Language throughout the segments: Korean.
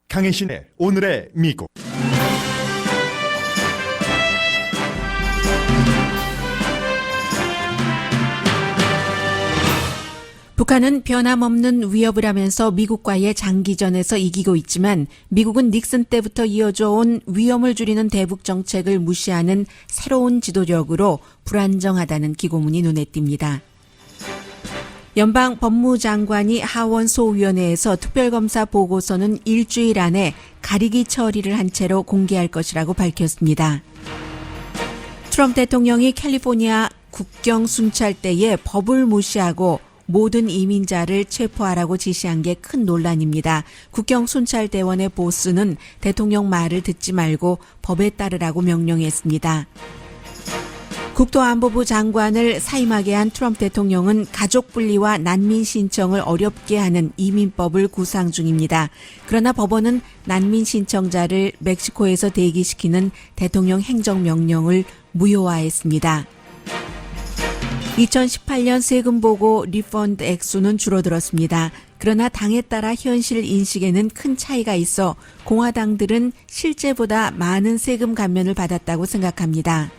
강혜신의 오늘의 미국. 북한은 변함없는 위협을 하면서 미국과의 장기전에서 이기고 있지만 미국은 닉슨 때부터 이어져 온 위험을 줄이는 대북 정책을 무시하는 새로운 지도력으로 불안정하다는 기고문이 눈에 띕니다. 연방 법무장관이 하원 소위원회에서 특별검사 보고서는 일주일 안에 가리기 처리를 한 채로 공개할 것이라고 밝혔습니다. 트럼프 대통령이 캘리포니아 국경 순찰 때에 법을 무시하고 모든 이민자를 체포하라고 지시한 게 큰 논란입니다. 국경 순찰대원의 보스는 대통령 말을 듣지 말고 법에 따르라고 명령했습니다. 국토안보부 장관을 사임하게 한 트럼프 대통령은 가족 분리와 난민 신청을 어렵게 하는 이민법을 구상 중입니다. 그러나 법원은 난민 신청자를 멕시코에서 대기시키는 대통령 행정명령을 무효화했습니다. 2018년 세금 보고 리펀드 액수는 줄어들었습니다. 그러나 당에 따라 현실 인식에는 큰 차이가 있어 공화당들은 실제보다 많은 세금 감면을 받았다고 생각합니다.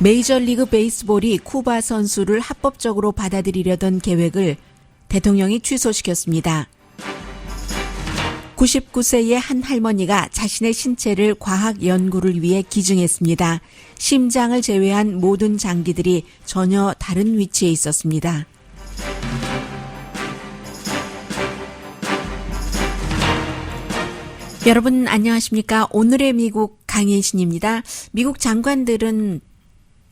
메이저리그 베이스볼이 쿠바 선수를 합법적으로 받아들이려던 계획을 대통령이 취소시켰습니다. 99세의 한 할머니가 자신의 신체를 과학 연구를 위해 기증했습니다. 심장을 제외한 모든 장기들이 전혀 다른 위치에 있었습니다. 여러분 안녕하십니까? 오늘의 미국 강혜신입니다. 미국 장관들은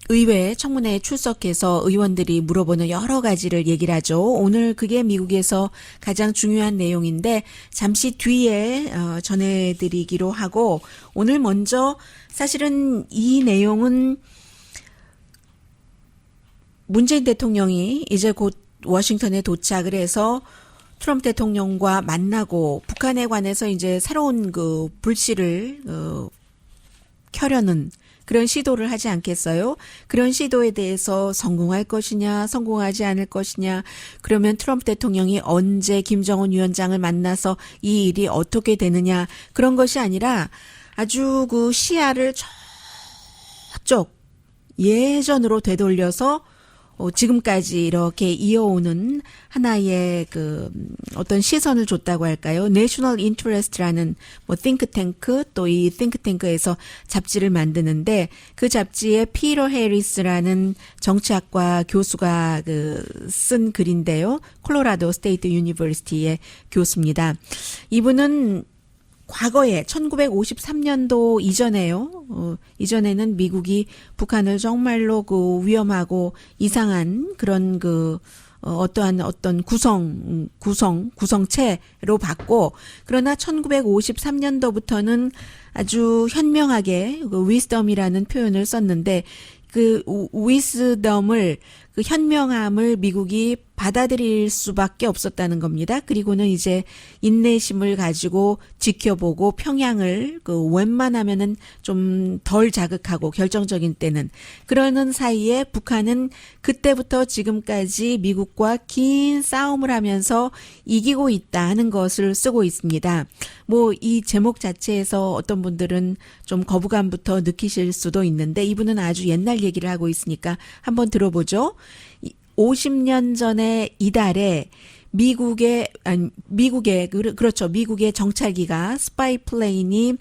의회 청문회에 출석해서 의원들이 물어보는 여러 가지를 얘기를 하죠. 오늘 그게 미국에서 가장 중요한 내용인데 잠시 뒤에 전해드리기로 하고, 오늘 먼저 사실은 이 내용은 문재인 대통령이 이제 곧 워싱턴에 도착을 해서 트럼프 대통령과 만나고 북한에 관해서 이제 새로운 그 불씨를 켜려는 그런 시도를 하지 않겠어요? 그런 시도에 대해서 성공할 것이냐, 성공하지 않을 것이냐, 그러면 트럼프 대통령이 언제 김정은 위원장을 만나서 이 일이 어떻게 되느냐, 그런 것이 아니라 아주 그 시야를 저쪽 예전으로 되돌려서 지금까지 이렇게 이어오는 하나의 그 어떤 시선을 줬다고 할까요? National Interest라는 뭐 띵크탱크, 또 이 띵크탱크에서 잡지를 만드는데 그 잡지에 피터 해리스라는 정치학과 교수가 쓴 글인데요. 콜로라도 스테이트 유니버시티의 교수입니다. 이분은 과거에 1953년도 이전에요. 이전에는 미국이 북한을 정말로 그 위험하고 이상한 그런 어떤 구성체로 봤고, 그러나 1953년도부터는 아주 현명하게 그 위스덤이라는 표현을 썼는데, 그 위스덤을, 그 현명함을 미국이 받아들일 수밖에 없었다는 겁니다. 그리고는 이제 인내심을 가지고 지켜보고 평양을 웬만하면은 좀 덜 자극하고 결정적인 때는 그러는 사이에 북한은 그때부터 지금까지 미국과 긴 싸움을 하면서 이기고 있다 하는 것을 쓰고 있습니다. 뭐 이 제목 자체에서 어떤 분들은 좀 거부감부터 느끼실 수도 있는데 이분은 아주 옛날 얘기를 하고 있으니까 한번 들어보죠. 50년 전에 이달에 미국의 정찰기가 스파이 플레인이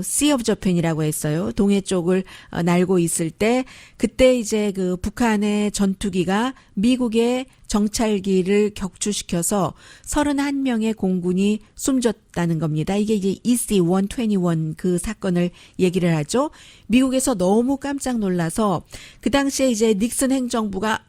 Sea of Japan이라고 했어요. 동해 쪽을 날고 있을 때 그때 이제 그 북한의 전투기가 미국의 정찰기를 격추시켜서 31명의 공군이 숨졌다는 겁니다. 이게 이제 EC-121 그 사건을 얘기를 하죠. 미국에서 너무 깜짝 놀라서 그 당시에 이제 닉슨 행정부가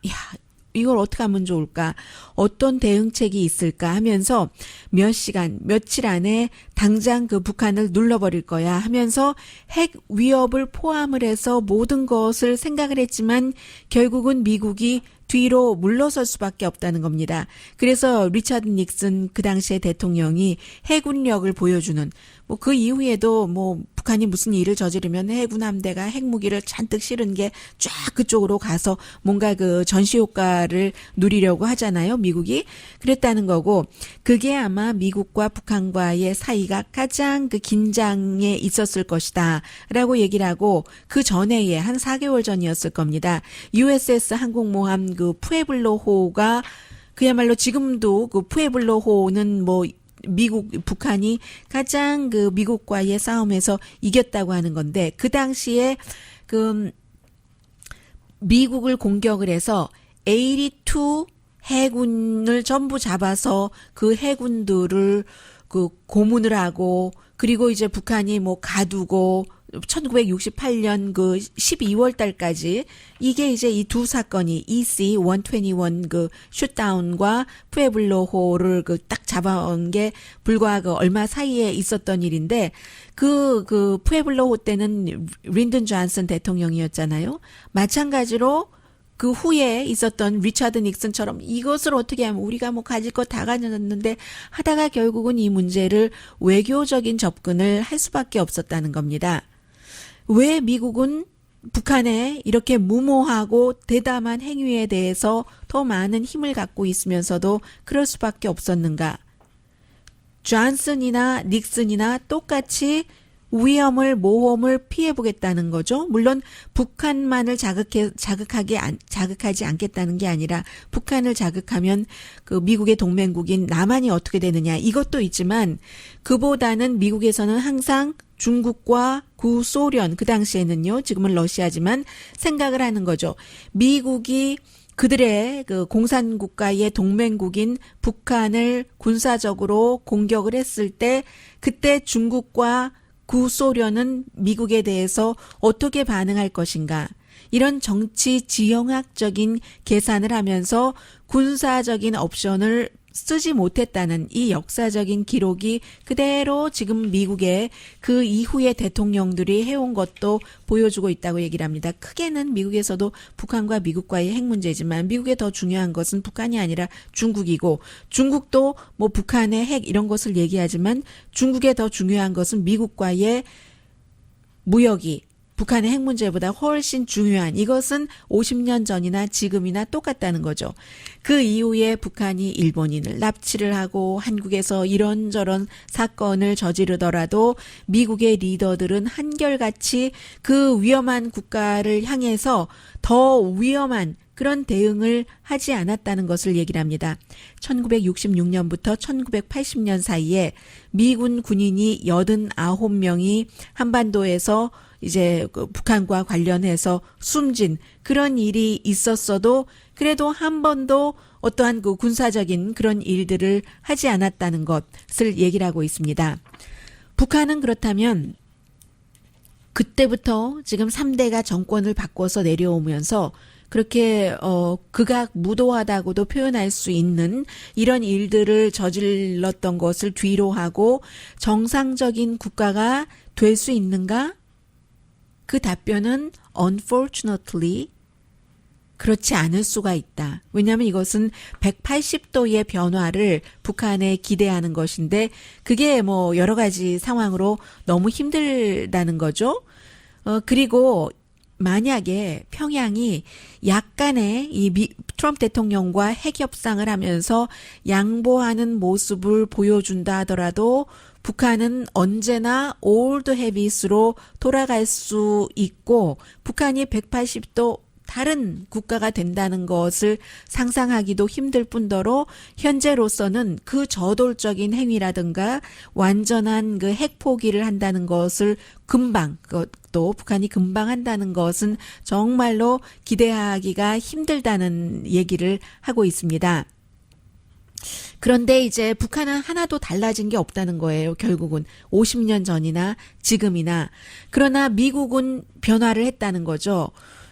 이걸 어떻게 하면 좋을까? 어떤 대응책이 있을까 하면서 몇 시간, 며칠 안에 당장 그 북한을 눌러버릴 거야 하면서 핵 위협을 포함을 해서 모든 것을 생각을 했지만 결국은 미국이 뒤로 물러설 수밖에 없다는 겁니다. 그래서 리처드 닉슨 그 당시의 대통령이 해군력을 보여주는 뭐 그 이후에도 뭐 북한이 무슨 일을 저지르면 해군 함대가 핵무기를 잔뜩 실은 게 쫙 그쪽으로 가서 뭔가 그 전시 효과를 누리려고 하잖아요. 미국이. 그랬다는 거고 그게 아마 미국과 북한과의 사이가 가장 그 긴장에 있었을 것이다 라고 얘기를 하고 그 전에에 한 4개월 전이었을 겁니다. USS 항공모함 그 푸에블로호가 그야말로 지금도 그 푸에블로호는 뭐 북한이 가장 그 미국과의 싸움에서 이겼다고 하는 건데 그 당시에 그 미국을 공격을 해서 82 해군을 전부 잡아서 그 해군들을 그 고문을 하고 그리고 이제 북한이 뭐 가두고 1968년 그 12월 달까지 이게 이제 이 두 사건이 EC-121 그 슛다운과 푸에블로호를 그 딱 잡아온 게 불과 그 얼마 사이에 있었던 일인데 그 푸에블로호 때는 린든 존슨 대통령이었잖아요. 마찬가지로 그 후에 있었던 리처드 닉슨처럼 이것을 어떻게 하면 우리가 뭐 가질 거 다 가졌는데 하다가 결국은 이 문제를 외교적인 접근을 할 수밖에 없었다는 겁니다. 왜 미국은 북한의 이렇게 무모하고 대담한 행위에 대해서 더 많은 힘을 갖고 있으면서도 그럴 수밖에 없었는가? 존슨이나 닉슨이나 똑같이 위험을 모험을 피해보겠다는 거죠. 물론 북한만을 자극하지 않겠다는 게 아니라 북한을 자극하면 그 미국의 동맹국인 남한이 어떻게 되느냐 이것도 있지만 그보다는 미국에서는 항상 중국과 구소련 그 당시에는요 지금은 러시아지만 생각을 하는 거죠. 미국이 그들의 그 공산국가의 동맹국인 북한을 군사적으로 공격을 했을 때 그때 중국과 구소련은 미국에 대해서 어떻게 반응할 것인가 이런 정치 지형학적인 계산을 하면서 군사적인 옵션을 쓰지 못했다는 이 역사적인 기록이 그대로 지금 미국의 그 이후의 대통령들이 해온 것도 보여주고 있다고 얘기를 합니다. 크게는 미국에서도 북한과 미국과의 핵 문제지만 미국에 더 중요한 것은 북한이 아니라 중국이고 중국도 뭐 북한의 핵 이런 것을 얘기하지만 중국에 더 중요한 것은 미국과의 무역이 북한의 핵 문제보다 훨씬 중요한 이것은 50년 전이나 지금이나 똑같다는 거죠. 그 이후에 북한이 일본인을 납치를 하고 한국에서 이런저런 사건을 저지르더라도 미국의 리더들은 한결같이 그 위험한 국가를 향해서 더 위험한 그런 대응을 하지 않았다는 것을 얘기를 합니다. 1966년부터 1980년 사이에 미군 군인이 89명이 한반도에서 이제 그 북한과 관련해서 숨진 그런 일이 있었어도 그래도 한 번도 어떠한 그 군사적인 그런 일들을 하지 않았다는 것을 얘기를 하고 있습니다. 북한은 그렇다면 그때부터 지금 3대가 정권을 바꿔서 내려오면서 그렇게 극악무도하다고도 표현할 수 있는 이런 일들을 저질렀던 것을 뒤로 하고 정상적인 국가가 될 수 있는가? 그 답변은 unfortunately 그렇지 않을 수가 있다. 왜냐하면 이것은 180도의 변화를 북한에 기대하는 것인데 그게 뭐 여러 가지 상황으로 너무 힘들다는 거죠. 그리고 만약에 평양이 약간의 트럼프 대통령과 핵 협상을 하면서 양보하는 모습을 보여준다 하더라도 북한은 언제나 올드 헤빗으로 돌아갈 수 있고 북한이 180도 다른 국가가 된다는 것을 상상하기도 힘들 뿐더러 현재로서는 그 저돌적인 행위라든가 완전한 그 핵 포기를 한다는 것을 금방 또 북한이 금방 한다는 것은 정말로 기대하기가 힘들다는 얘기를 하고 있습니다. 그런데 이제 북한은 하나도 달라진 게 없다는 거예요. 결국은 50년 전이나 지금이나. 그러나 미국은 변화를 했다는 거죠.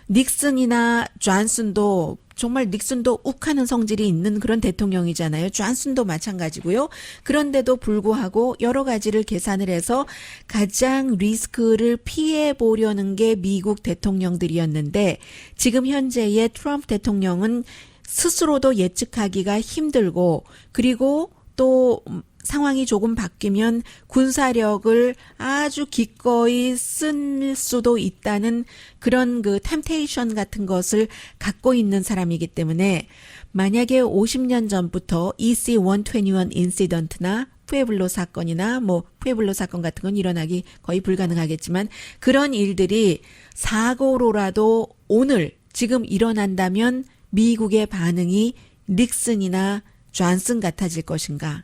닉슨이나 존슨도 정말 닉슨도 욱하는 성질이 있는 그런 대통령이잖아요. 존슨도 마찬가지고요. 그런데도 불구하고 여러 가지를 계산을 해서 가장 리스크를 피해 보려는 게 미국 대통령들이었는데 지금 현재의 트럼프 대통령은 스스로도 예측하기가 힘들고 그리고 또 상황이 조금 바뀌면 군사력을 아주 기꺼이 쓸 수도 있다는 그런 그 템테이션 같은 것을 갖고 있는 사람이기 때문에 만약에 50년 전부터 EC-121 인시던트나 푸에블로 사건이나 뭐 푸에블로 사건 같은 건 일어나기 거의 불가능하겠지만 그런 일들이 사고로라도 오늘 지금 일어난다면 미국의 반응이 닉슨이나 존슨 같아질 것인가?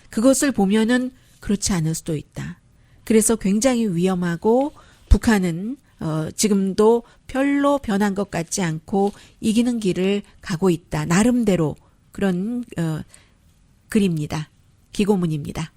그것을 보면은 그렇지 않을 수도 있다. 그래서 굉장히 위험하고 북한은 지금도 별로 변한 것 같지 않고 이기는 길을 가고 있다. 나름대로 그런 글입니다. 기고문입니다.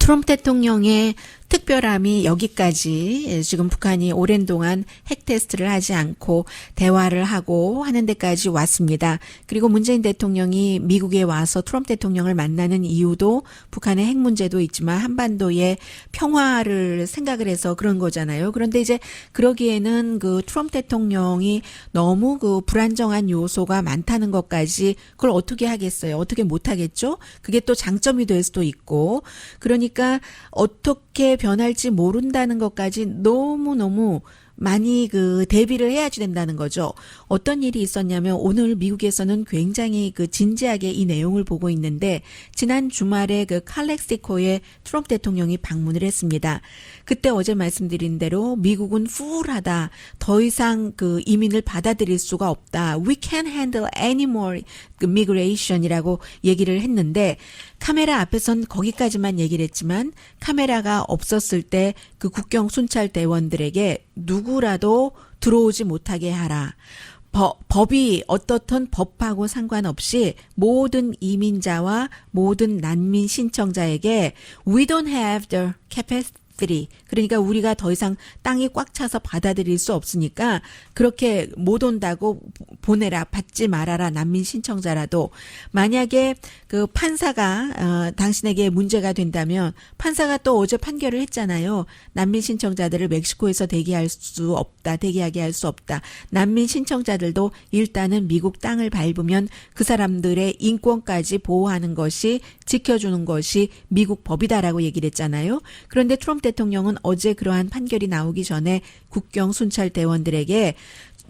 트럼프 대통령의 특별함이 여기까지 지금 북한이 오랜 동안 핵 테스트를 하지 않고 대화를 하고 하는 데까지 왔습니다. 그리고 문재인 대통령이 미국에 와서 트럼프 대통령을 만나는 이유도 북한의 핵 문제도 있지만 한반도의 평화를 생각을 해서 그런 거잖아요. 그런데 이제 그러기에는 그 트럼프 대통령이 너무 그 불안정한 요소가 많다는 것까지 그걸 어떻게 하겠어요? 어떻게 못 하겠죠? 그게 또 장점이 될 수도 있고 그러니까 어떻게 변할지 모른다는 것까지 너무너무 많이 그 대비를 해야지 된다는 거죠. 어떤 일이 있었냐면 오늘 미국에서는 굉장히 그 진지하게 이 내용을 보고 있는데 지난 주말에 그 칼렉시코에 트럼프 대통령이 방문을 했습니다. 그때 어제 말씀드린 대로 미국은 full하다. 더 이상 그 이민을 받아들일 수가 없다. We can't handle any more migration이라고 얘기를 했는데 카메라 앞에선 거기까지만 얘기를 했지만 카메라가 없었을 때 그 국경 순찰 대원들에게 누구라도 들어오지 못하게 하라. 법이 어떻든 법하고 상관없이 모든 이민자와 모든 난민 신청자에게 We don't have the capacity. 그러니까 우리가 더 이상 땅이 꽉 차서 받아들일 수 없으니까 그렇게 못 온다고 보내라, 받지 말아라, 난민 신청자라도. 만약에 그 판사가 당신에게 문제가 된다면 판사가 또 어제 판결을 했잖아요. 난민 신청자들을 멕시코에서 대기하게 할 수 없다. 난민 신청자들도 일단은 미국 땅을 밟으면 그 사람들의 인권까지 보호하는 것이 지켜주는 것이 미국 법이다라고 얘기를 했잖아요. 그런데 트럼프 대통령은 어제 그러한 판결이 나오기 전에 국경 순찰 대원들에게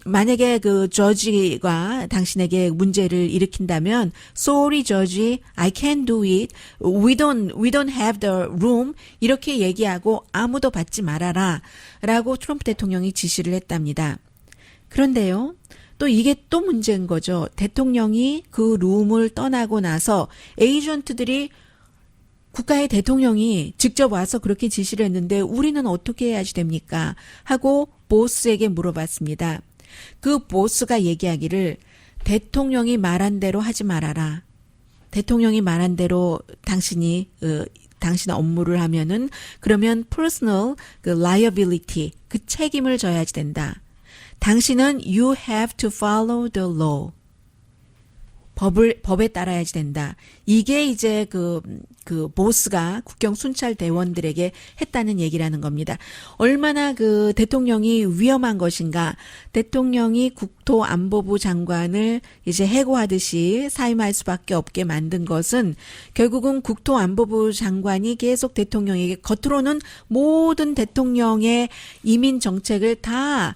만약에 그 저지가 당신에게 문제를 일으킨다면 sorry 저지 I can't do it we don't have the room 이렇게 얘기하고 아무도 받지 말아라 라고 트럼프 대통령이 지시를 했답니다. 그런데요 또 이게 또 문제인 거죠. 대통령이 그 룸을 떠나고 나서 에이전트들이 국가의 대통령이 직접 와서 그렇게 지시를 했는데 우리는 어떻게 해야지 됩니까? 하고 보스에게 물어봤습니다. 그 보스가 얘기하기를 대통령이 말한 대로 하지 말아라. 대통령이 말한 대로 당신의 업무를 하면은 그러면 personal 그 liability 그 책임을 져야지 된다. 당신은 you have to follow the law. 법에 따라야지 된다. 이게 이제 그 보스가 국경 순찰 대원들에게 했다는 얘기라는 겁니다. 얼마나 그 대통령이 위험한 것인가. 대통령이 국토안보부 장관을 이제 해고하듯이 사임할 수밖에 없게 만든 것은 결국은 국토안보부 장관이 계속 대통령에게 겉으로는 모든 대통령의 이민 정책을 다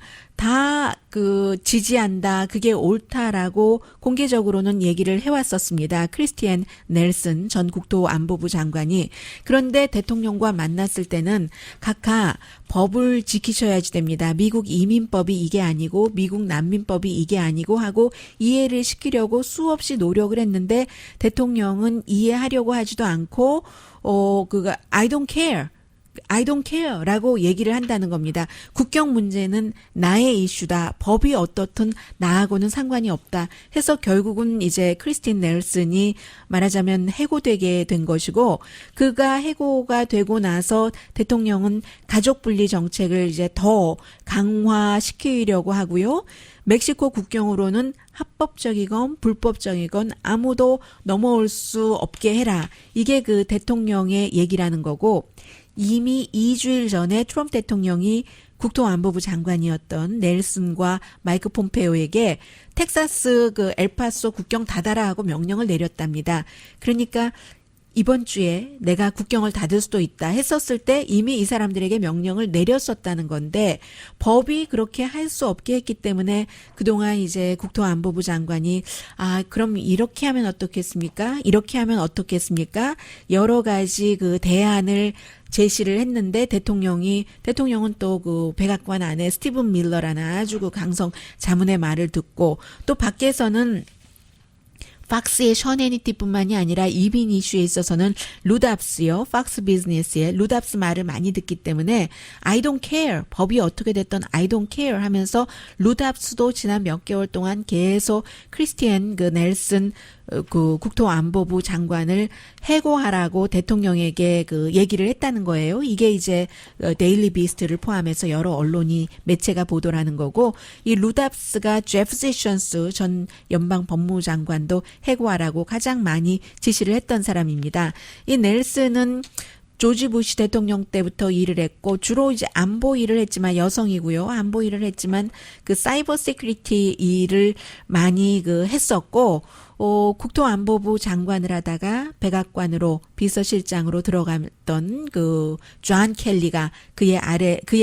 지지한다. 그게 옳다라고 공개적으로는 얘기를 해왔었습니다. 크리스티안 넬슨 전 국토안보부 장관이. 그런데 대통령과 만났을 때는 각하 법을 지키셔야지 됩니다. 미국 이민법이 이게 아니고 미국 난민법이 이게 아니고 하고 이해를 시키려고 수없이 노력을 했는데 대통령은 이해하려고 하지도 않고 I don't care. I don't care라고 얘기를 한다는 겁니다. 국경 문제는 나의 이슈다. 법이 어떻든 나하고는 상관이 없다. 해서 결국은 이제 크리스틴 넬슨이 말하자면 해고되게 된 것이고, 그가 해고가 되고 나서 대통령은 가족 분리 정책을 이제 더 강화시키려고 하고요. 멕시코 국경으로는 합법적이건 불법적이건 아무도 넘어올 수 없게 해라. 이게 그 대통령의 얘기라는 거고, 이미 2주일 전에 트럼프 대통령이 국토안보부 장관이었던 넬슨과 마이크 폼페오에게 텍사스 그 엘파소 국경 닫아라 하고 명령을 내렸답니다. 그러니까 이번 주에 내가 국경을 닫을 수도 있다 했었을 때 이미 이 사람들에게 명령을 내렸었다는 건데, 법이 그렇게 할 수 없게 했기 때문에 그동안 이제 국토안보부 장관이 그럼 이렇게 하면 어떻겠습니까? 이렇게 하면 어떻겠습니까? 여러 가지 그 대안을 제시를 했는데 대통령은 또 그 백악관 안에 스티븐 밀러라는 아주 그 강성 자문의 말을 듣고, 또 밖에서는 팍스의 션 해니티뿐만이 아니라 이민 이슈에 있어서는 루답스요. 팍스 비즈니스의 루답스 말을 많이 듣기 때문에 I don't care. 법이 어떻게 됐던 I don't care 하면서 루답스도 지난 몇 개월 동안 계속 크리스티안 그 넬슨 그 국토안보부 장관을 해고하라고 대통령에게 그 얘기를 했다는 거예요. 이게 이제 데일리 비스트를 포함해서 여러 언론이 매체가 보도를 하는 거고, 이 루답스가 제프 세션스 전 연방 법무장관도 해고하라고 가장 많이 지시를 했던 사람입니다. 이 넬슨은 조지 부시 대통령 때부터 일을 했고, 주로 이제 안보 일을 했지만, 여성이고요. 안보 일을 했지만 그 사이버 세큐리티 일을 많이 그 했었고, 국토안보부 장관을 하다가 백악관으로 비서실장으로 들어갔던 그 존 켈리가 그의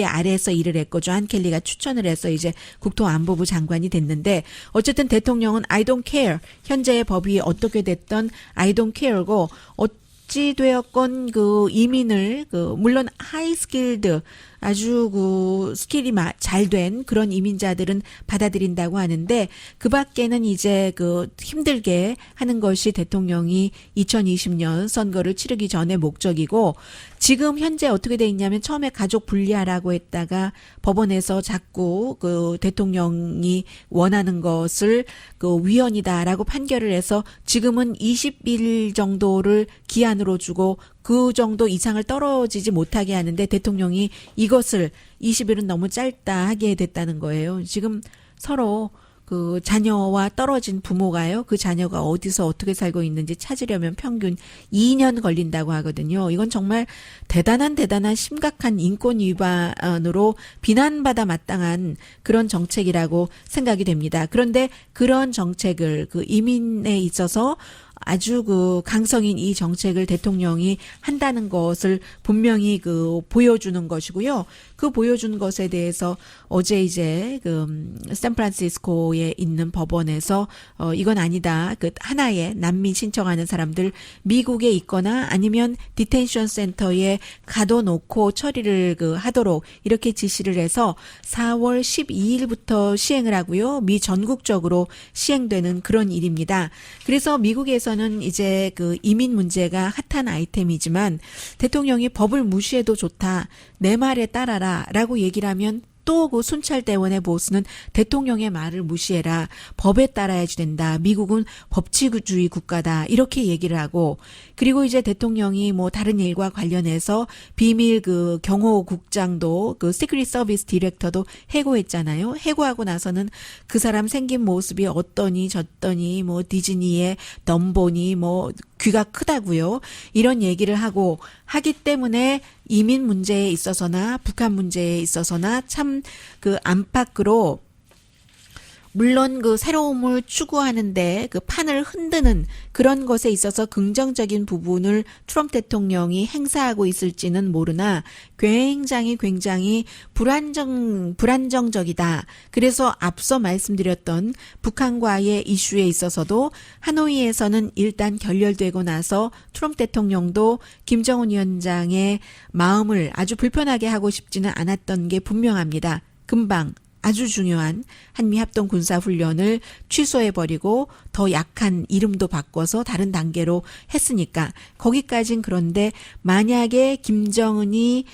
아래에서 일을 했고, 존 켈리가 추천을 해서 이제 국토안보부 장관이 됐는데, 어쨌든 대통령은 I don't care. 현재의 법이 어떻게 됐던 I don't care고, 어찌되었건 그 이민을 물론 하이 스킬드 아주 그 스킬이 잘 된 그런 이민자들은 받아들인다고 하는데, 그 밖에는 이제 그 힘들게 하는 것이 대통령이 2020년 선거를 치르기 전의 목적이고, 지금 현재 어떻게 돼 있냐면 처음에 가족 분리하라고 했다가 법원에서 자꾸 그 대통령이 원하는 것을 그 위헌이다라고 판결을 해서 지금은 20일 정도를 기한으로 주고 그 정도 이상을 떨어지지 못하게 하는데, 대통령이 이것을 20일은 너무 짧다 하게 됐다는 거예요. 지금 서로 그 자녀와 떨어진 부모가요, 그 자녀가 어디서 어떻게 살고 있는지 찾으려면 평균 2년 걸린다고 하거든요. 이건 정말 대단한 심각한 인권 위반으로 비난받아 마땅한 그런 정책이라고 생각이 됩니다. 그런데 그런 정책을 그 이민에 있어서 아주 그 강성인 이 정책을 대통령이 한다는 것을 분명히 그 보여주는 것이고요. 그 보여준 것에 대해서 어제 이제 그 샌프란시스코에 있는 법원에서 이건 아니다. 그 하나의 난민 신청하는 사람들 미국에 있거나 아니면 디텐션 센터에 가둬놓고 처리를 그 하도록 이렇게 지시를 해서 4월 12일부터 시행을 하고요. 미 전국적으로 시행되는 그런 일입니다. 그래서 미국에서는 이제 그 이민 문제가 핫한 아이템이지만, 대통령이 법을 무시해도 좋다, 내 말에 따라라라고 얘기를 하면 또 그 순찰대원의 보수는 대통령의 말을 무시해라, 법에 따라야지 된다, 미국은 법치주의 국가다, 이렇게 얘기를 하고, 그리고 이제 대통령이 뭐 다른 일과 관련해서 비밀 그 경호국장도 그 시크릿 서비스 디렉터도 해고했잖아요. 해고하고 나서는 그 사람 생긴 모습이 어떠니 저떠니 뭐 디즈니의 덤보니 뭐 귀가 크다고요. 이런 얘기를 하기 때문에 이민 문제에 있어서나 북한 문제에 있어서나 참 그 안팎으로, 물론 그 새로움을 추구하는데 그 판을 흔드는 그런 것에 있어서 긍정적인 부분을 트럼프 대통령이 행사하고 있을지는 모르나 굉장히 불안정적이다. 그래서 앞서 말씀드렸던 북한과의 이슈에 있어서도 하노이에서는 일단 결렬되고 나서 트럼프 대통령도 김정은 위원장의 마음을 아주 불편하게 하고 싶지는 않았던 게 분명합니다. 금방 아주 중요한 한미 합동 군사 훈련을 취소해버리고 더 약한 이름도 바꿔서 다른 단계로 했으니까 거기까진 그런데 만약에 김정은이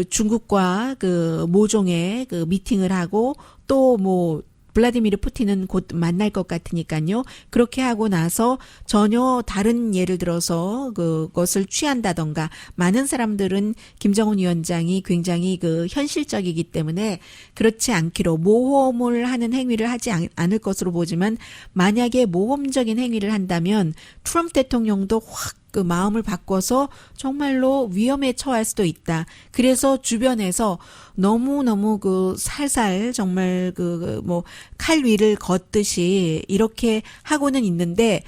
중국과 그 모종의 그 미팅을 하고 또 뭐 블라디미르 푸틴은 곧 만날 것 같으니까요. 그렇게 하고 나서 전혀 다른 예를 들어서 그것을 취한다던가 많은 사람들은 김정은 위원장이 굉장히 그 현실적이기 때문에 그렇지 않기로 모험을 하는 행위를 하지 않을 것으로 보지만 만약에 모험적인 행위를 한다면 트럼프 대통령도 확 그 마음을 바꿔서 정말로 위험에 처할 수도 있다. 그래서 주변에서 너무너무 그 살살 정말 뭐 칼 위를 걷듯이 이렇게 하고는 있는데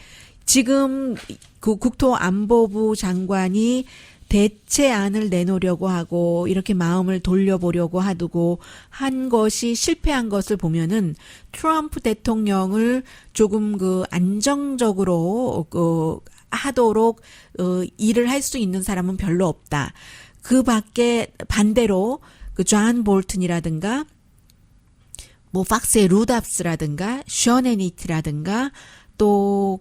지금 그 국토안보부 장관이 대체안을 내놓으려고 하고 이렇게 마음을 돌려보려고 하고 한 것이 실패한 것을 보면은 트럼프 대통령을 조금 그 안정적으로 하도록 일을 할 수 있는 사람은 별로 없다. 그 밖에 반대로 그 존 볼튼이라든가 뭐 팍스의 루답스라든가 션 애니트라든가 또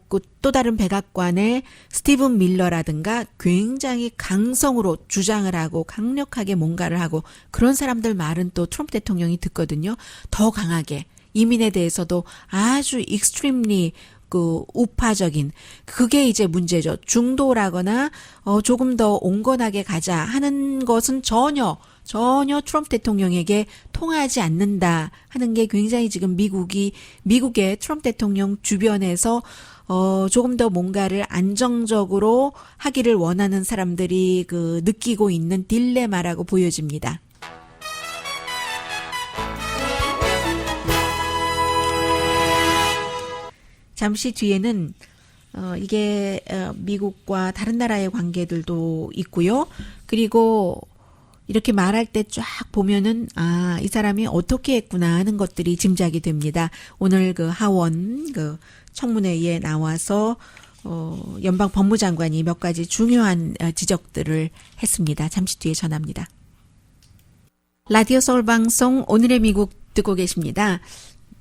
다른 백악관의 스티븐 밀러라든가 굉장히 강성으로 주장을 하고 강력하게 뭔가를 하고 그런 사람들 말은 또 트럼프 대통령이 듣거든요. 더 강하게 이민에 대해서도 아주 익스트림리 그 우파적인 그게 이제 문제죠. 중도라거나 조금 더 온건하게 가자 하는 것은 전혀 트럼프 대통령에게 통하지 않는다 하는 게 굉장히 지금 미국의 트럼프 대통령 주변에서 조금 더 뭔가를 안정적으로 하기를 원하는 사람들이 그 느끼고 있는 딜레마라고 보여집니다. 잠시 뒤에는 이게 미국과 다른 나라의 관계들도 있고요. 그리고 이렇게 말할 때 쫙 보면은 이 사람이 어떻게 했구나 하는 것들이 짐작이 됩니다. 오늘 그 하원 그 청문회에 나와서 연방 법무장관이 몇 가지 중요한 지적들을 했습니다. 잠시 뒤에 전합니다. 라디오 서울 방송 오늘의 미국 듣고 계십니다.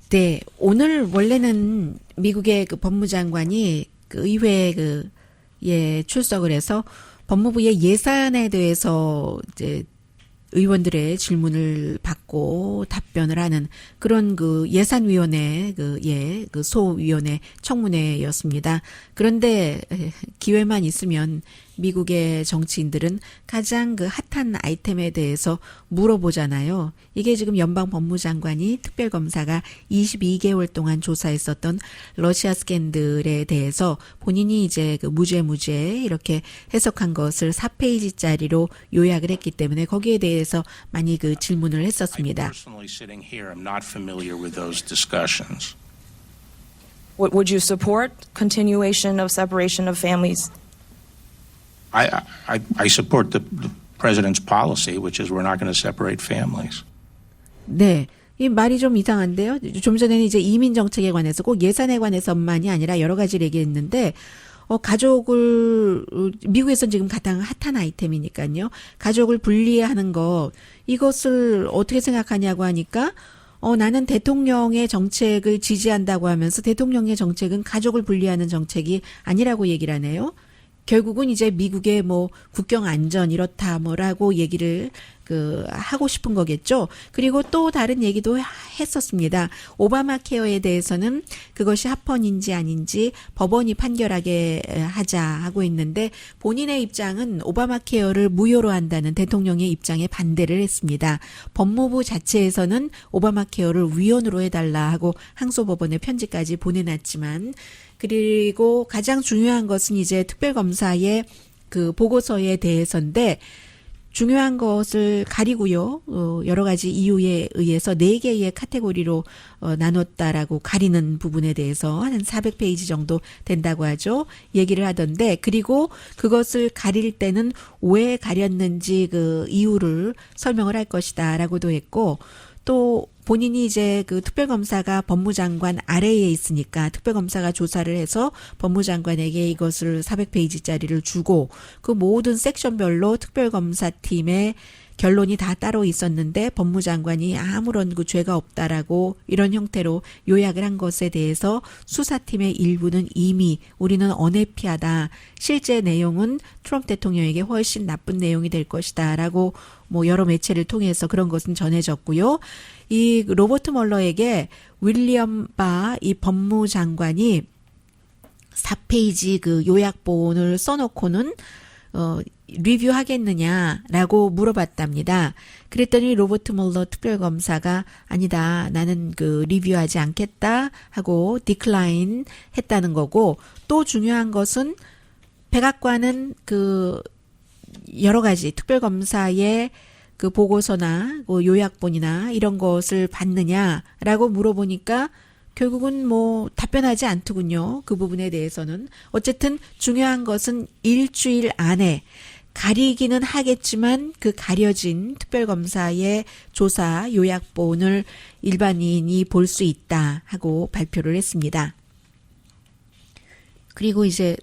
네, 오늘 원래는 미국의 그 법무장관이 그 의회에 출석을 해서 법무부의 예산에 대해서 이제 의원들의 질문을 받고 답변을 하는 그런 그 예산위원회 그 소위원회 청문회였습니다. 그런데 기회만 있으면 미국의 정치인들은 가장 그 핫한 아이템에 대해서 물어보잖아요. 이게 지금 연방 법무장관이 특별검사가 22개월 동안 조사했었던 러시아 스캔들에 대해서 본인이 이제 그 무죄 이렇게 해석한 것을 4페이지짜리로 요약을 했기 때문에 거기에 대해서 많이 그 질문을 했었습니다. Would you support continuation of separation of families? I support the president's policy, which is we're not going to separate families. 네. 이 말이 좀 이상한데요. 좀 전에는 이제 이민 정책에 관해서 꼭 예산에 관해서만이 아니라 여러 가지를 얘기했는데 가족을 미국에서는 지금 가장 핫한 아이템이니까요. 가족을 분리하는 거 이것을 어떻게 생각하냐고 하니까 나는 대통령의 정책을 지지한다고 하면서 대통령의 정책은 가족을 분리하는 정책이 아니라고 얘기를 하네요. 결국은 이제 미국의 뭐 국경 안전 이렇다 뭐라고 얘기를 하고 싶은 거겠죠. 그리고 또 다른 얘기도 했었습니다. 오바마 케어에 대해서는 그것이 합헌인지 아닌지 법원이 판결하게 하자 하고 있는데 본인의 입장은 오바마 케어를 무효로 한다는 대통령의 입장에 반대를 했습니다. 법무부 자체에서는 오바마 케어를 위헌으로 해달라 하고 항소법원에 편지까지 보내놨지만 그리고 가장 중요한 것은 이제 특별검사의 그 보고서에 대해서인데 중요한 것을 가리고요. 여러 가지 이유에 의해서 4개의 카테고리로 나눴다라고 가리는 부분에 대해서 한 400페이지 정도 된다고 하죠. 얘기를 하던데 그리고 그것을 가릴 때는 왜 가렸는지 그 이유를 설명을 할 것이다라고도 했고 또 본인이 이제 그 특별검사가 법무장관 아래에 있으니까 특별검사가 조사를 해서 법무장관에게 이것을 400페이지짜리를 주고 그 모든 섹션별로 특별검사팀의 결론이 다 따로 있었는데 법무장관이 아무런 그 죄가 없다라고 이런 형태로 요약을 한 것에 대해서 수사팀의 일부는 이미 우리는 언해피하다. 실제 내용은 트럼프 대통령에게 훨씬 나쁜 내용이 될 것이다라고 뭐 여러 매체를 통해서 그런 것은 전해졌고요. 이 로버트 멀러에게 윌리엄 바 이 법무장관이 4페이지 그 요약본을 써놓고는 리뷰하겠느냐라고 물어봤답니다. 그랬더니 로버트 멀러 특별검사가 아니다. 나는 그 리뷰하지 않겠다 하고 디클라인 했다는 거고 또 중요한 것은 백악관은 그 여러 가지 특별검사의 그 보고서나 그 요약본이나 이런 것을 받느냐라고 물어보니까 결국은 뭐 답변하지 않더군요. 그 부분에 대해서는. 어쨌든 중요한 것은 일주일 안에 가리기는 하겠지만 그 가려진 특별검사의 조사 요약본을 일반인이 볼 수 있다 하고 발표를 했습니다. 그리고 이제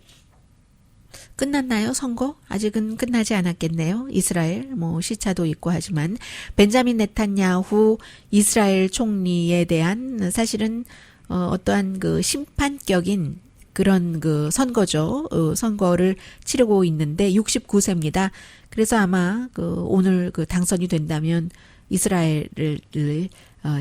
끝났나요, 선거? 아직은 끝나지 않았겠네요. 이스라엘, 뭐, 시차도 있고 하지만, 벤자민 네탄야후 이스라엘 총리에 대한 사실은, 어떠한 그 심판격인 그런 그 선거죠. 선거를 치르고 있는데 69세입니다. 그래서 아마 그 오늘 그 당선이 된다면 이스라엘을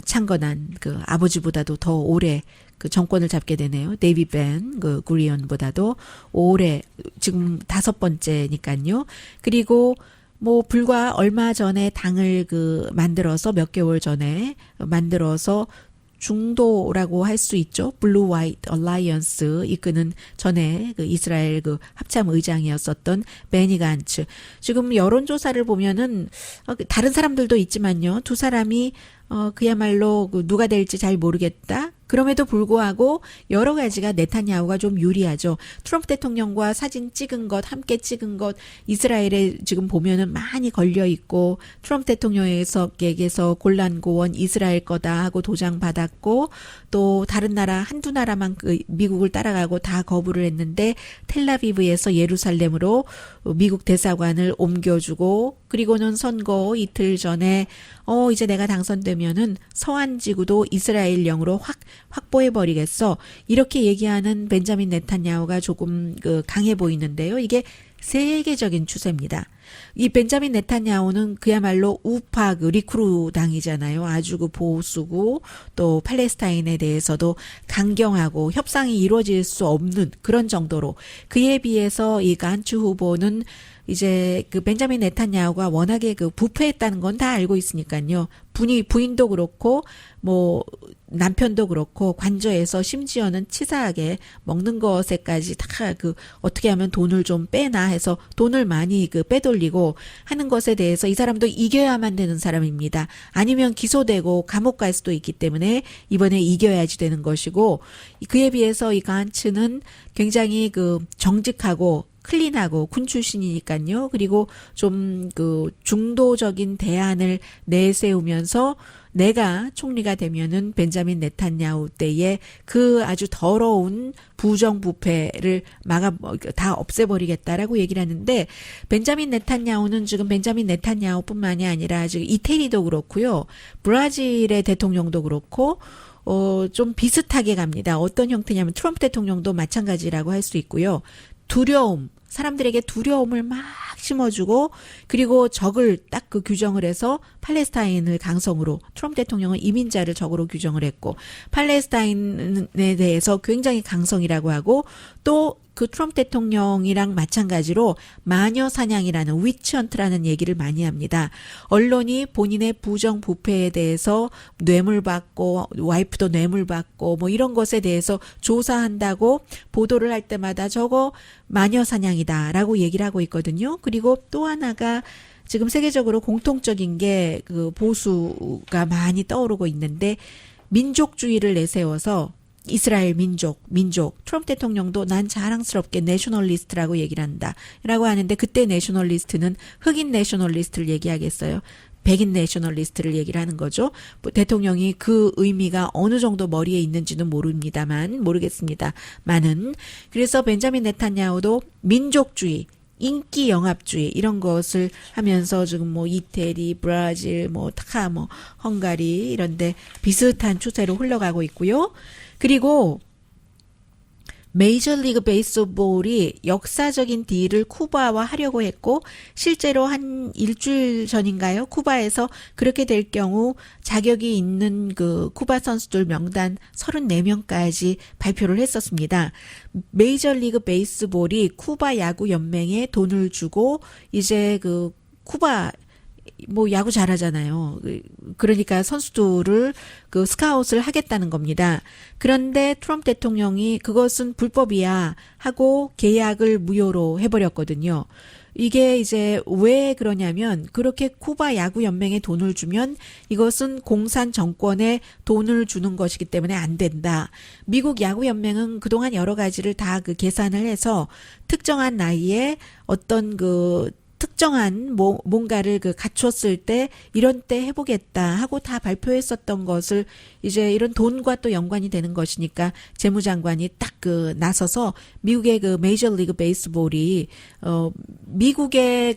창건한 그 아버지보다도 더 오래 그 정권을 잡게 되네요. 데이비 벤 그 구리언보다도 오래 지금 5번째니까요. 그리고 뭐 불과 얼마 전에 당을 그 만들어서 몇 개월 전에 만들어서 중도라고 할 수 있죠. 블루 화이트 얼라이언스 이끄는 전에 그 이스라엘 그 합참 의장이었었던 베니 간츠. 지금 여론조사를 보면은 다른 사람들도 있지만요. 두 사람이 그야말로 누가 될지 잘 모르겠다. 그럼에도 불구하고 여러 가지가 네타냐후가 좀 유리하죠. 트럼프 대통령과 사진 찍은 것, 함께 찍은 것, 이스라엘에 지금 보면은 많이 걸려 있고, 트럼프 대통령에게서 곤란고원 이스라엘 거다 하고 도장 받았고, 또 다른 나라, 한두 나라만 미국을 따라가고 다 거부를 했는데, 텔라비브에서 예루살렘으로 미국 대사관을 옮겨주고, 그리고는 선거 이틀 전에, 이제 내가 당선되면은 서한 지구도 이스라엘령으로 확보해버리겠어. 이렇게 얘기하는 벤자민 네탄야후가 조금 강해 보이는데요. 이게 세계적인 추세입니다. 이 벤자민 네탄야후는 그야말로 우파 리쿠르 당이잖아요. 아주 보수고 또 팔레스타인에 대해서도 강경하고 협상이 이루어질 수 없는 그런 정도로 그에 비해서 이 간츠 후보는 이제 그 벤자민 네탄야후가 워낙에 부패했다는 건 다 알고 있으니까요. 부인도 그렇고 뭐 남편도 그렇고 관저에서 심지어는 치사하게 먹는 것에까지 다 어떻게 하면 돈을 좀 빼나 해서 돈을 많이 빼돌리고 하는 것에 대해서 이 사람도 이겨야만 되는 사람입니다. 아니면 기소되고 감옥 갈 수도 있기 때문에 이번에 이겨야지 되는 것이고 그에 비해서 이 간츠는 굉장히 정직하고 클린하고 군 출신이니까요. 그리고 좀 중도적인 대안을 내세우면서 내가 총리가 되면은 벤자민 네탄야후 때에 그 아주 더러운 부정부패를 다 없애버리겠다라고 얘기를 하는데 벤자민 네탄야후는 지금 벤자민 네탄야후뿐만이 아니라 지금 이태리도 그렇고요. 브라질의 대통령도 그렇고 좀 비슷하게 갑니다. 어떤 형태냐면 트럼프 대통령도 마찬가지라고 할 수 있고요. 두려움, 사람들에게 두려움을 막 심어주고 그리고 적을 딱 규정을 해서 팔레스타인을 강성으로 트럼프 대통령은 이민자를 적으로 규정을 했고 팔레스타인에 대해서 굉장히 강성이라고 하고 또 그 트럼프 대통령이랑 마찬가지로 마녀 사냥이라는 위치헌트라는 얘기를 많이 합니다. 언론이 본인의 부정부패에 대해서 뇌물받고 와이프도 뇌물받고 뭐 이런 것에 대해서 조사한다고 보도를 할 때마다 저거 마녀 사냥이다라고 얘기를 하고 있거든요. 그리고 또 하나가 지금 세계적으로 공통적인 게 보수가 많이 떠오르고 있는데 민족주의를 내세워서 이스라엘 민족 트럼프 대통령도 난 자랑스럽게 내셔널리스트라고 얘기를 한다 라고 하는데 그때 내셔널리스트는 흑인 내셔널리스트를 얘기하겠어요. 백인 내셔널리스트를 얘기를 하는 거죠. 대통령이 그 의미가 어느 정도 머리에 있는지는 모르겠습니다만은 그래서 벤자민 네탄야후도 민족주의 인기 영합주의 이런 것을 하면서 지금 뭐 이태리, 브라질, 뭐 타카, 뭐 헝가리 이런데 비슷한 추세로 흘러가고 있고요. 그리고 메이저리그 베이스볼이 역사적인 딜을 쿠바와 하려고 했고 실제로 한 일주일 전인가요? 쿠바에서 그렇게 될 경우 자격이 있는 그 쿠바 선수들 명단 34명까지 발표를 했었습니다. 메이저리그 베이스볼이 쿠바 야구 연맹에 돈을 주고 이제 그 쿠바 뭐 야구 잘하잖아요. 그러니까 선수들을 그 스카웃을 하겠다는 겁니다. 그런데 트럼프 대통령이 그것은 불법이야 하고 계약을 무효로 해버렸거든요. 이게 이제 왜 그러냐면 그렇게 쿠바 야구 연맹에 돈을 주면 이것은 공산 정권에 돈을 주는 것이기 때문에 안 된다. 미국 야구 연맹은 그동안 여러 가지를 다 그 계산을 해서 특정한 나이에 어떤 그 특정한 뭔가를 그 갖췄을 때 이런 때 해보겠다 하고 다 발표했었던 것을 이제 이런 돈과 또 연관이 되는 것이니까 재무장관이 딱 그 나서서 미국의 그 메이저리그 베이스볼이 미국의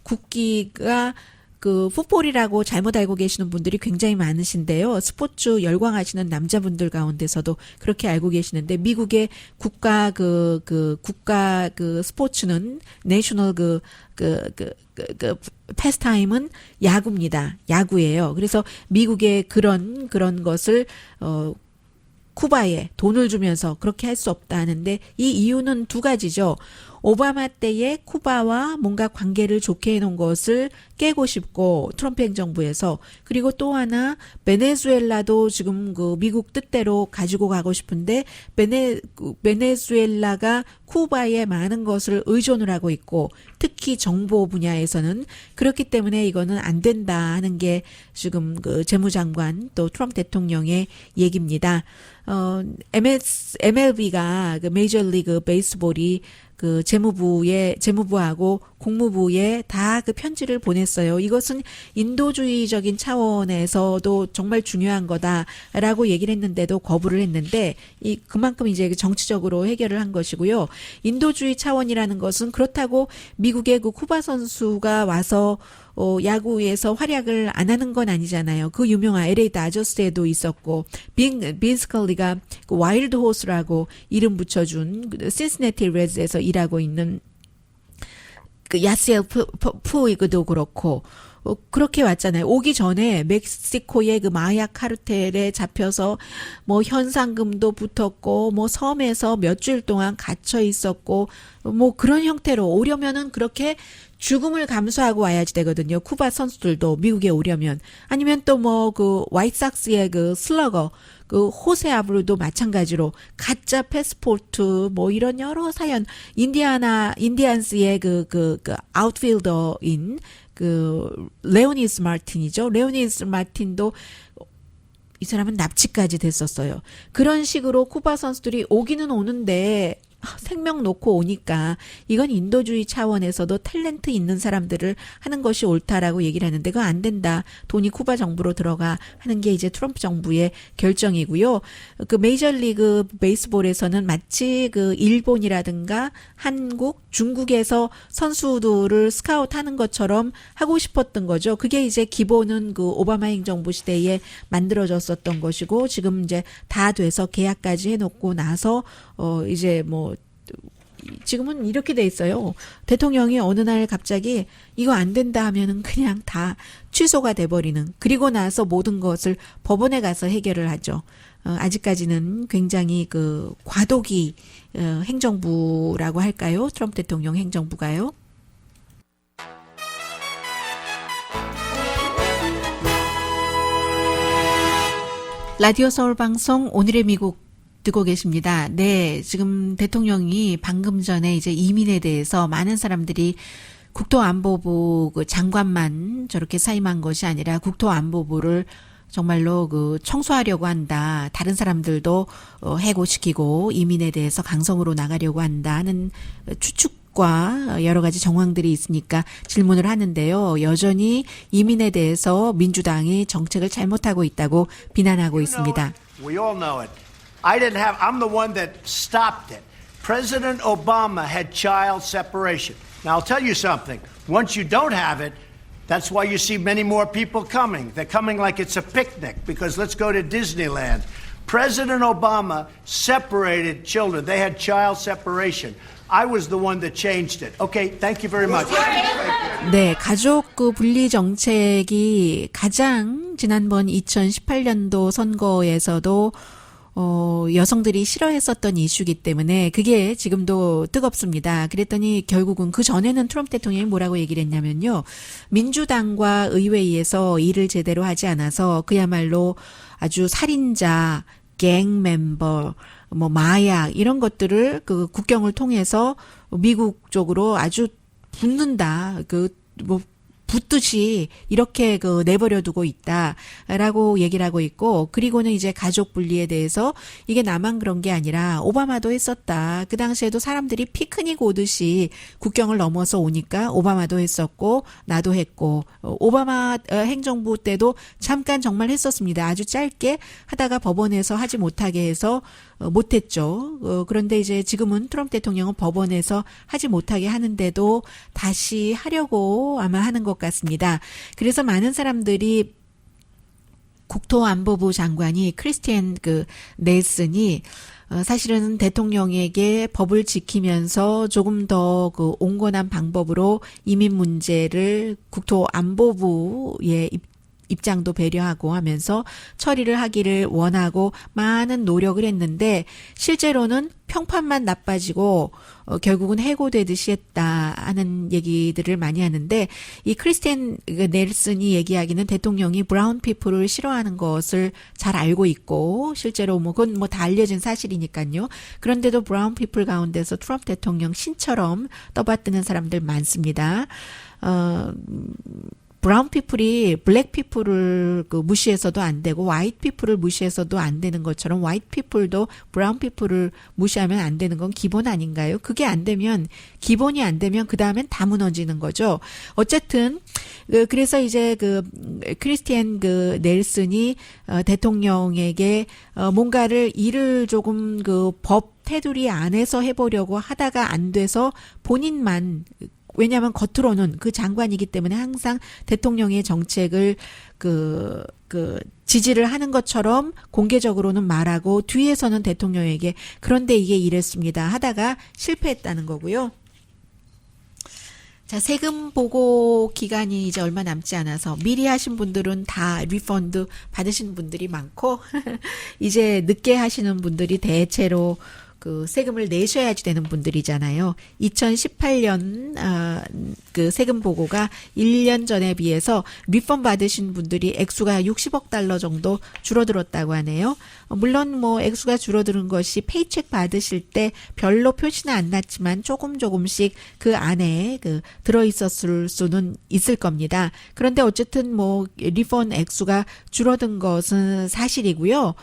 국기가 그 풋볼이라고 잘못 알고 계시는 분들이 굉장히 많으신데요. 스포츠 열광하시는 남자분들 가운데서도 그렇게 알고 계시는데 미국의 국가 국가 스포츠는 내셔널 패스타임은 야구입니다. 야구예요. 그래서 미국의 그런 것을 쿠바에 돈을 주면서 그렇게 할 수 없다 하는데 이 이유는 두 가지죠. 오바마 때에 쿠바와 뭔가 관계를 좋게 해놓은 것을 깨고 싶고 트럼프 행정부에서 그리고 또 하나 베네수엘라도 지금 그 미국 뜻대로 가지고 가고 싶은데 베네수엘라가 쿠바에 많은 것을 의존을 하고 있고 특히 정보 분야에서는 그렇기 때문에 이거는 안 된다 하는 게 지금 그 재무장관 또 트럼프 대통령의 얘기입니다. MLB가 그 메이저리그 베이스볼이 그 재무부하고 국무부에 다 그 편지를 보냈어요. 이것은 인도주의적인 차원에서도 정말 중요한 거다라고 얘기를 했는데도 거부를 했는데 그만큼 이제 정치적으로 해결을 한 것이고요. 인도주의 차원이라는 것은 그렇다고 미국의 그 쿠바 선수가 와서 야구에서 활약을 안 하는 건 아니잖아요. 그 유명한 LA 다저스에도 있었고 빈스컬리가 그 와일드 호스라고 이름 붙여준 신시내티 레즈에서 일하고 있는 그 야시엘 푸이그도 그렇고 그렇게 왔잖아요. 오기 전에 멕시코의 그 마약 카르텔에 잡혀서 뭐 현상금도 붙었고 뭐 섬에서 몇 주일 동안 갇혀 있었고 뭐 그런 형태로 오려면은 그렇게 죽음을 감수하고 와야지 되거든요. 쿠바 선수들도 미국에 오려면 아니면 또 뭐 그 화이트삭스의 그 슬러거 그 호세 아브루도 마찬가지로 가짜 패스포트 뭐 이런 여러 사연 인디안스의 그 아웃필더인 그 레오니스 마틴이죠. 레오니스 마틴도 이 사람은 납치까지 됐었어요. 그런 식으로 쿠바 선수들이 오기는 오는데 생명 놓고 오니까 이건 인도주의 차원에서도 탤런트 있는 사람들을 하는 것이 옳다라고 얘기를 하는데 그거 안 된다. 돈이 쿠바 정부로 들어가 하는 게 이제 트럼프 정부의 결정이고요. 그 메이저리그 베이스볼에서는 마치 그 일본이라든가 한국, 중국에서 선수들을 스카웃하는 것처럼 하고 싶었던 거죠. 그게 이제 기본은 그 오바마 행정부 시대에 만들어졌었던 것이고 지금 이제 다 돼서 계약까지 해놓고 나서 이제 뭐 지금은 이렇게 돼 있어요. 대통령이 어느 날 갑자기 이거 안 된다 하면은 그냥 다 취소가 돼버리는. 그리고 나서 모든 것을 법원에 가서 해결을 하죠. 아직까지는 굉장히 그 과도기 행정부라고 할까요? 트럼프 대통령 행정부가요. 라디오 서울 방송 오늘의 미국 듣고 계십니다. 네, 지금 대통령이 방금 전에 이제 이민에 대해서 많은 사람들이 국토안보부 그 장관만 저렇게 사임한 것이 아니라 국토안보부를 정말로 그 청소하려고 한다. 다른 사람들도 해고시키고 이민에 대해서 강성으로 나가려고 한다는 추측과 여러 가지 정황들이 있으니까 질문을 하는데요. 여전히 이민에 대해서 민주당이 정책을 잘못하고 있다고 비난하고 있습니다. We all know it. I'm the one that stopped it. President Obama had child separation. Now, I'll tell you something. Once you don't have it, that's why you see many more people coming. They're coming like it's a picnic because let's go to Disneyland. President Obama separated children. They had child separation. I was the one that changed it. Okay, thank you very much. 네, 가족 그 분리 정책이 가장 지난번 2018년도 선거에서도 여성들이 싫어했었던 이슈이기 때문에 그게 지금도 뜨겁습니다. 그랬더니 결국은 그 전에는 트럼프 대통령이 뭐라고 얘기를 했냐면요. 민주당과 의회에서 일을 제대로 하지 않아서 그야말로 아주 살인자, 갱 멤버, 뭐 마약 이런 것들을 그 국경을 통해서 미국 쪽으로 아주 붙는다. 뭐 붙듯이 이렇게 내버려 두고 있다라고 얘기를 하고 있고, 그리고는 이제 가족 분리에 대해서 이게 나만 그런 게 아니라 오바마도 했었다. 그 당시에도 사람들이 피크닉 오듯이 국경을 넘어서 오니까 오바마도 했었고 나도 했고, 오바마 행정부 때도 잠깐 정말 했었습니다. 아주 짧게 하다가 법원에서 하지 못하게 해서 못했죠. 그런데 이제 지금은 트럼프 대통령은 법원에서 하지 못하게 하는데도 다시 하려고 아마 하는 것 같습니다. 그래서 많은 사람들이 국토안보부 장관이 크리스티안 넬슨이 사실은 대통령에게 법을 지키면서 조금 더 온건한 방법으로 이민 문제를 국토안보부의 입장도 배려하고 하면서 처리를 하기를 원하고 많은 노력을 했는데 실제로는 평판만 나빠지고 결국은 해고되듯이 했다 하는 얘기들을 많이 하는데, 이 크리스티안 넬슨이 얘기하기는 대통령이 브라운 피플을 싫어하는 것을 잘 알고 있고 실제로 그건 다 알려진 사실이니까요. 그런데도 브라운 피플 가운데서 트럼프 대통령 신처럼 떠받드는 사람들 많습니다. 브라운 피플이 블랙 피플을 무시해서도 안 되고 화이트 피플을 무시해서도 안 되는 것처럼 화이트 피플도 브라운 피플을 무시하면 안 되는 건 기본 아닌가요? 그게 안 되면, 기본이 안 되면 그 다음엔 다 무너지는 거죠. 어쨌든 그래서 이제 크리스티안 넬슨이 대통령에게 뭔가를 일을 조금 법 테두리 안에서 해보려고 하다가 안 돼서 본인만, 왜냐하면 겉으로는 그 장관이기 때문에 항상 대통령의 정책을 지지를 하는 것처럼 공개적으로는 말하고 뒤에서는 대통령에게 그런데 이게 이랬습니다 하다가 실패했다는 거고요. 자, 세금 보고 기간이 이제 얼마 남지 않아서 미리 하신 분들은 다 리펀드 받으신 분들이 많고 이제 늦게 하시는 분들이 대체로 세금을 내셔야지 되는 분들이잖아요. 2018년 세금 보고가 1년 전에 비해서 리펀 받으신 분들이 액수가 60억 달러 정도 줄어들었다고 하네요. 물론 액수가 줄어드는 것이 페이책 받으실 때 별로 표시는 안 났지만 조금씩 그 안에 들어 있었을 수는 있을 겁니다. 그런데 어쨌든 리펀 액수가 줄어든 것은 사실이고요.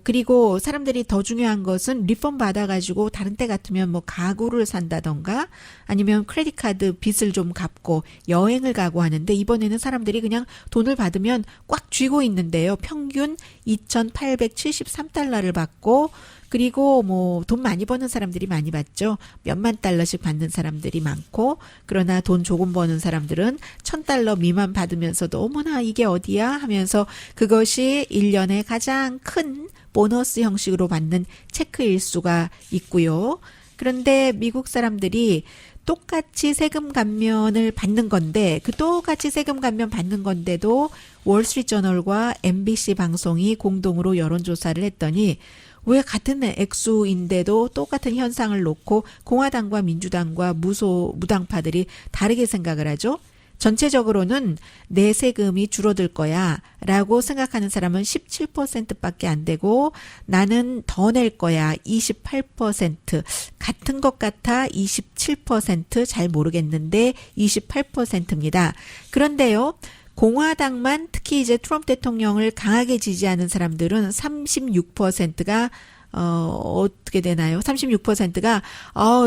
그리고 사람들이 더 중요한 것은 리펀 받아가지고 다른 때 같으면 가구를 산다던가 아니면 크레딧 카드 빚을 좀 갚고 여행을 가고 하는데, 이번에는 사람들이 그냥 돈을 받으면 꽉 쥐고 있는데요. 평균 2,873달러를 받고, 그리고 돈 많이 버는 사람들이 많이 받죠. 몇만 달러씩 받는 사람들이 많고, 그러나 돈 조금 버는 사람들은 1,000달러 미만 받으면서도 어머나 이게 어디야 하면서 그것이 1년에 가장 큰 보너스 형식으로 받는 체크일 수가 있고요. 그런데 미국 사람들이 똑같이 세금 감면을 받는 건데, 똑같이 세금 감면 받는 건데도 월스트리트저널과 MBC 방송이 공동으로 여론조사를 했더니 왜 같은 액수인데도 똑같은 현상을 놓고 공화당과 민주당과 무당파들이 다르게 생각을 하죠? 전체적으로는 내 세금이 줄어들 거야 라고 생각하는 사람은 17%밖에 안 되고, 나는 더 낼 거야 28%, 같은 것 같아 27%, 잘 모르겠는데 28%입니다. 그런데요, 공화당만, 특히 이제 트럼프 대통령을 강하게 지지하는 사람들은 36%가 어떻게 되나요? 36%가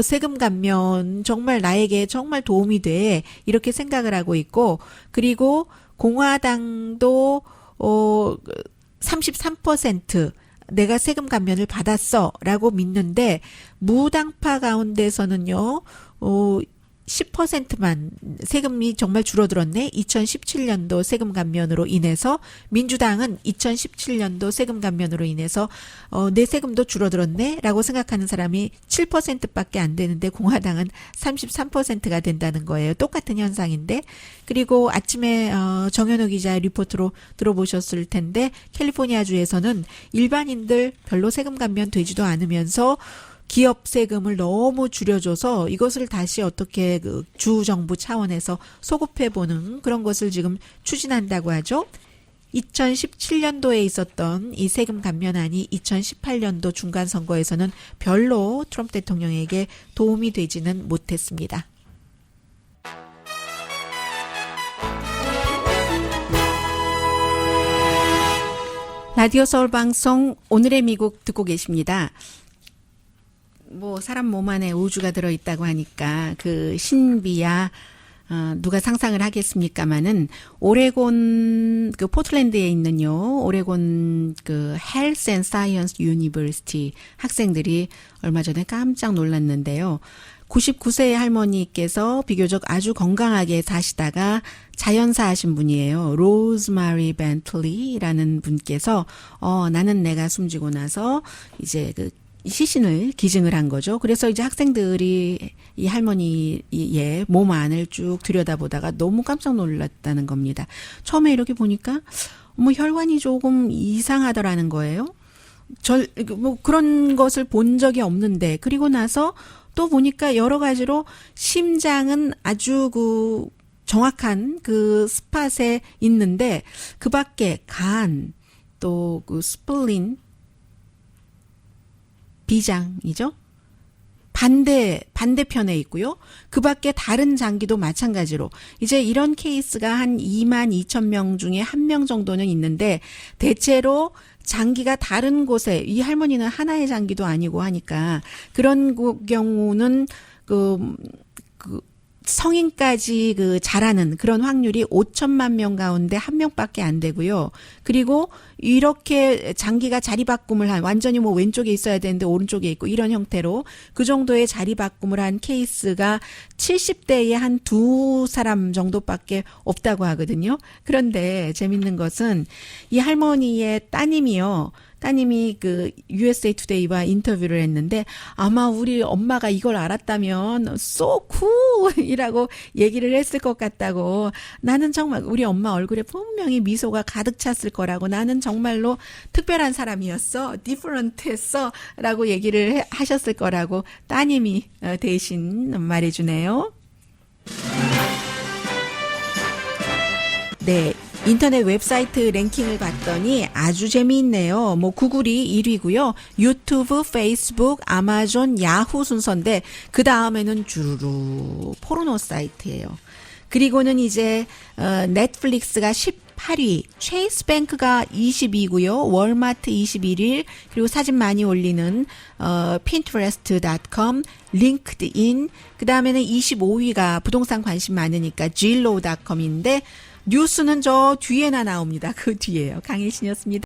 세금 감면 정말 나에게 정말 도움이 돼, 이렇게 생각을 하고 있고, 그리고 공화당도 33%, 내가 세금 감면을 받았어라고 믿는데 무당파 가운데서는요. 10%만 세금이 정말 줄어들었네. 2017년도 세금 감면으로 인해서 민주당은 2017년도 세금 감면으로 인해서 내 세금도 줄어들었네 라고 생각하는 사람이 7%밖에 안 되는데 공화당은 33%가 된다는 거예요. 똑같은 현상인데. 그리고 아침에 정현호 기자 리포트로 들어보셨을 텐데 캘리포니아주에서는 일반인들 별로 세금 감면 되지도 않으면서 기업 세금을 너무 줄여줘서 이것을 다시 어떻게 그 주 정부 차원에서 소급해보는 그런 것을 지금 추진한다고 하죠. 2017년도에 있었던 이 세금 감면안이 2018년도 중간선거에서는 별로 트럼프 대통령에게 도움이 되지는 못했습니다. 라디오 서울 방송 오늘의 미국 듣고 계십니다. 뭐 사람 몸 안에 우주가 들어있다고 하니까 그 신비야 누가 상상을 하겠습니까마는 오레곤 그 포틀랜드에 있는요 오레곤 그 헬스 앤 사이언스 유니버시티 학생들이 얼마 전에 깜짝 놀랐는데요. 99세의 할머니께서 비교적 아주 건강하게 사시다가 자연사 하신 분이에요. 로즈마리 벤틀리라는 분께서 나는 내가 숨지고 나서 이제 그 시신을 기증을 한 거죠. 그래서 이제 학생들이 이 할머니의 몸 안을 쭉 들여다보다가 너무 깜짝 놀랐다는 겁니다. 처음에 이렇게 보니까 혈관이 조금 이상하더라는 거예요. 뭐 그런 것을 본 적이 없는데 그리고 나서 또 보니까 여러 가지로 심장은 아주 그 정확한 그 스팟에 있는데 그 밖에 간 또 그 스플린 비장이죠. 반대편에 있고요. 그 밖에 다른 장기도 마찬가지로 이제 이런 케이스가 한 2만 2천 명 중에 1명 정도는 있는데 대체로 장기가 다른 곳에 이 할머니는 하나의 장기도 아니고 하니까 그런 경우는 그 성인까지 그 자라는 그런 확률이 5천만 명 가운데 1명밖에 안 되고요. 그리고 이렇게 장기가 자리바꿈을 한 완전히 뭐 왼쪽에 있어야 되는데 오른쪽에 있고 이런 형태로 그 정도의 자리바꿈을 한 케이스가 70대에 한 2사람 정도밖에 없다고 하거든요. 그런데 재밌는 것은 이 할머니의 따님이 그 USA Today와 인터뷰를 했는데 아마 우리 엄마가 이걸 알았다면 so cool이라고 얘기를 했을 것 같다고. 나는 정말 우리 엄마 얼굴에 분명히 미소가 가득 찼을 거라고. 나는 정말로 특별한 사람이었어. different했어 라고 얘기를 하셨을 거라고 따님이 대신 말해주네요. 네. 인터넷 웹사이트 랭킹을 봤더니 아주 재미있네요. 뭐 구글이 1위고요. 유튜브, 페이스북, 아마존, 야후 순서인데 그 다음에는 주르르 포르노 사이트예요. 그리고는 이제 넷플릭스가 18위, 체이스뱅크가 20위고요. 월마트 21위, 그리고 사진 많이 올리는 pinterest.com, 링크드인, 그 다음에는 25위가 부동산 관심 많으니까 zillow.com인데 뉴스는 저 뒤에나 나옵니다. 그 뒤에요. 강혜신이었습니다.